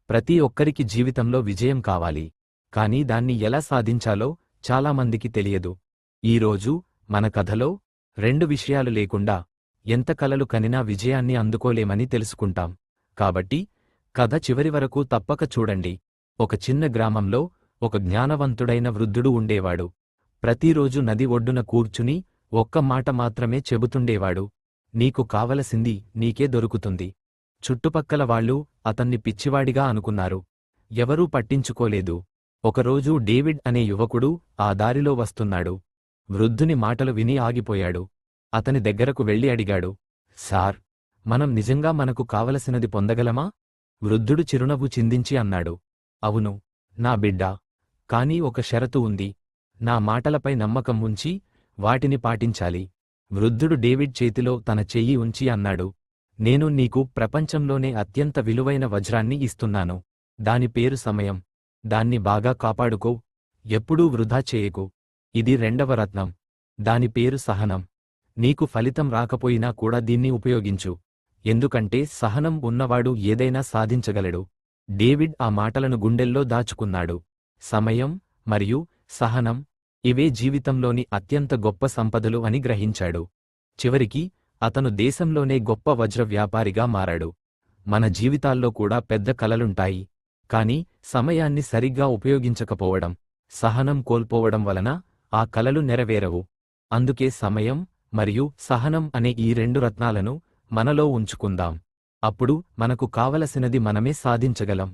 ప్రతి ఒక్కరికి జీవితంలో విజయం కావాలి. కానీ దాన్ని ఎలా సాధించాలో చాలామందికి తెలియదు. ఈరోజు మన కథలో 2 విషయాలు లేకుండా ఎంత కలలు కనినా విజయాన్ని అందుకోలేమని తెలుసుకుంటాం. కాబట్టి కథ చివరి వరకు తప్పక చూడండి. ఒక చిన్న గ్రామంలో ఒక జ్ఞానవంతుడైన వృద్ధుడు ఉండేవాడు. ప్రతిరోజు నది ఒడ్డున కూర్చుని ఒక్క మాట మాత్రమే చెబుతుండేవాడు. నీకు కావలసింది నీకే దొరుకుతుంది. చుట్టుపక్కల వాళ్ళు అతన్ని పిచ్చివాడిగా అనుకున్నారు. ఎవరూ పట్టించుకోలేదు. ఒకరోజు డేవిడ్ అనే యువకుడు ఆ దారిలో వస్తున్నాడు. వృద్ధుని మాటలు విని ఆగిపోయాడు. అతని దగ్గరకు వెళ్ళి అడిగాడు, సార్, మనం నిజంగా మనకు కావలసినది పొందగలమా? వృద్ధుడు చిరునవ్వు చిందించి అన్నాడు, అవును నా బిడ్డా, కానీ ఒక షరతు ఉంది. నా మాటలపై నమ్మకం ఉంచి వాటిని పాటించాలి. వృద్ధుడు డేవిడ్ చేతిలో తన చెయ్యి ఉంచి అన్నాడు, నేను నీకు ప్రపంచంలోనే అత్యంత విలువైన వజ్రాన్ని ఇస్తున్నాను. దాని పేరు సమయం. దాన్ని బాగా కాపాడుకో. ఎప్పుడూ వృధా చేయకు. ఇది 2వ రత్నం. దాని పేరు సహనం. నీకు ఫలితం రాకపోయినా కూడా దీన్ని ఉపయోగించు. ఎందుకంటే సహనం ఉన్నవాడు ఏదైనా సాధించగలడు. డేవిడ్ ఆ మాటలను గుండెల్లో దాచుకున్నాడు. సమయం మరియు సహనం, ఇవే జీవితంలోని అత్యంత గొప్ప సంపదలు అని గ్రహించాడు. చివరికి అతను దేశంలోనే గొప్ప వజ్ర వ్యాపారిగా మారాడు. మన జీవితాల్లో కూడా పెద్ద కలలుంటాయి. కాని సమయాన్ని సరిగ్గా ఉపయోగించకపోవడం, సహనం కోల్పోవడం వలన ఆ కలలు నెరవేరవు. అందుకే సమయం మరియు సహనం అనే ఈ 2 రత్నాలను మనలో ఉంచుకుందాం. అప్పుడు మనకు కావలసినది మనమే సాధించగలం.